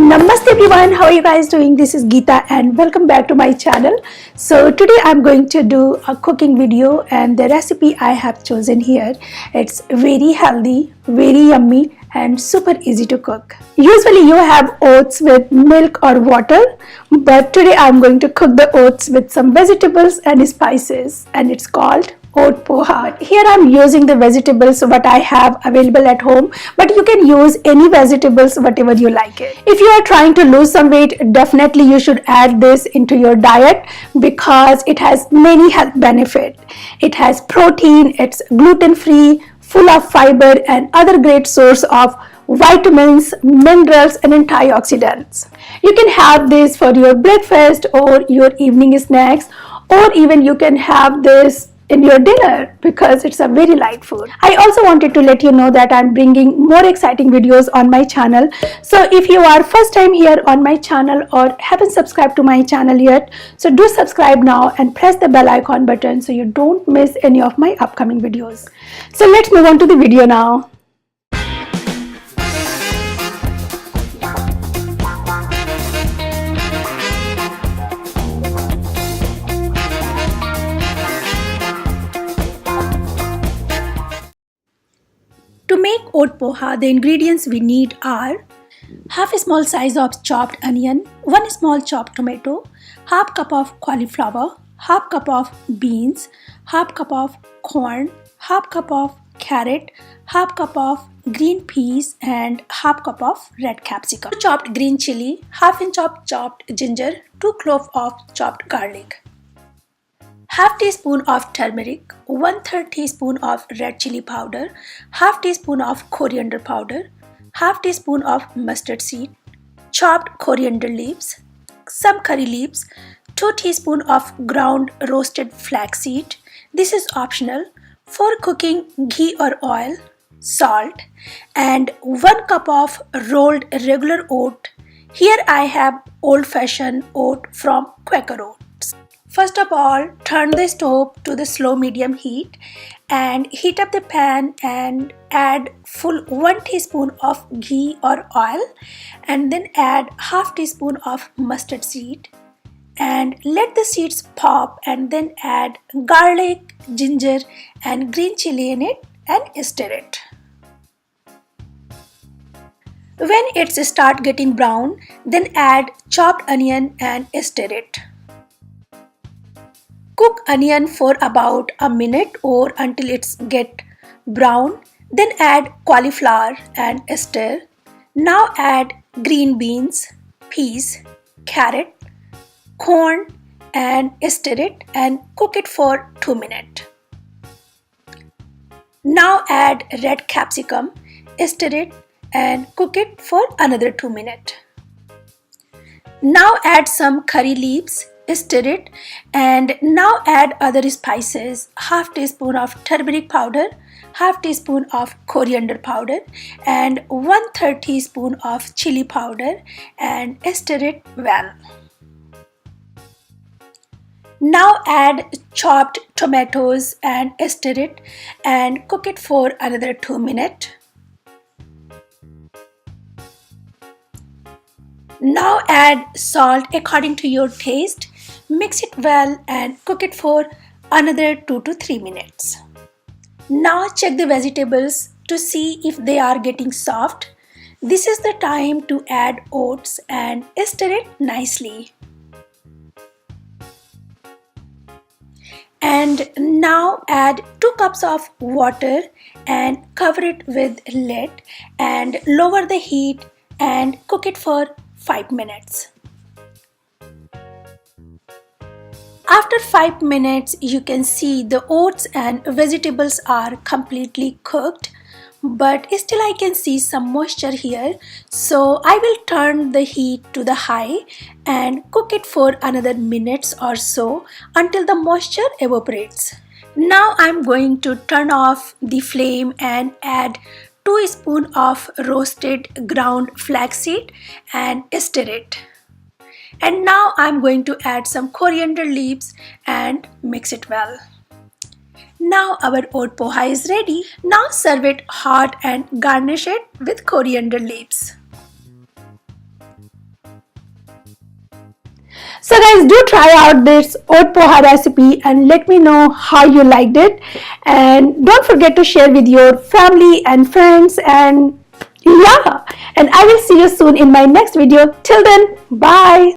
Namaste everyone, how are you guys doing? This is Geeta and welcome back to my channel. So today I'm going to do a cooking video, and the recipe I have chosen here, it's very healthy, very yummy and super easy to cook. Usually you have oats with milk or water, but today I'm going to cook the oats with some vegetables and spices, and it's called OAT POHA. But here I'm using the vegetables what I have available at home, but you can use any vegetables whatever you like it. If you are trying to lose some weight, definitely you should add this into your diet because it has many health benefits. It has protein, it's gluten free, full of fiber and other great source of vitamins, minerals and antioxidants. You can have this for your breakfast or your evening snacks, or even you can have this in your dinner because it's a very light food. I also wanted to let you know that I'm bringing more exciting videos on my channel. So if you are first time here on my channel or haven't subscribed to my channel yet, so do subscribe now and press the bell icon button so you don't miss any of my upcoming videos. So let's move on to the video now. To make oat poha, the ingredients we need are half a small size of chopped onion, 1 small chopped tomato, half cup of cauliflower, half cup of beans, half cup of corn, half cup of carrot, half cup of green peas and half cup of red capsicum, 2 chopped green chili, half inch of chopped ginger, 2 cloves of chopped garlic, half teaspoon of turmeric, 1/3 teaspoon of red chili powder, half teaspoon of coriander powder, half teaspoon of mustard seed, chopped coriander leaves, some curry leaves, 2 teaspoon of ground roasted flaxseed. This is optional. For cooking, ghee or oil, salt, and 1 cup of rolled regular oat. Here I have old-fashioned oat from Quaker Oats. First of all, turn the stove to the slow medium heat and heat up the pan and add full 1 teaspoon of ghee or oil, and then add half teaspoon of mustard seed and let the seeds pop, and then add garlic, ginger and green chili in it and stir it. When it starts getting brown, then add chopped onion and stir it. Cook onion for about a minute or until it's get brown. Then add cauliflower and stir. Now add green beans, peas, carrot, corn and stir it and cook it for 2 minutes. Now add red capsicum, stir it and cook it for another 2 minutes. Now add some curry leaves, stir it, and now add other spices, half teaspoon of turmeric powder, half teaspoon of coriander powder and 1/3 teaspoon of chili powder and stir it well. Now add chopped tomatoes and stir it and cook it for another 2 minutes. Now add salt according to your taste. Mix it well and cook it for another 2 to 3 minutes. Now check the vegetables to see if they are getting soft. This is the time to add oats and stir it nicely. And now add 2 cups of water and cover it with lid and lower the heat and cook it for 5 minutes. After 5 minutes, you can see the oats and vegetables are completely cooked, but still I can see some moisture here. So I will turn the heat to the high and cook it for another minutes or so until the moisture evaporates. Now I'm going to turn off the flame and add 2 spoons of roasted ground flaxseed and stir it. And now I'm going to add some coriander leaves and mix it well. Now our oat poha is ready. Now serve it hot and garnish it with coriander leaves. So guys, do try out this oat poha recipe and let me know how you liked it. And don't forget to share with your family and friends. And yeah, and I will see you soon in my next video. Till then, bye.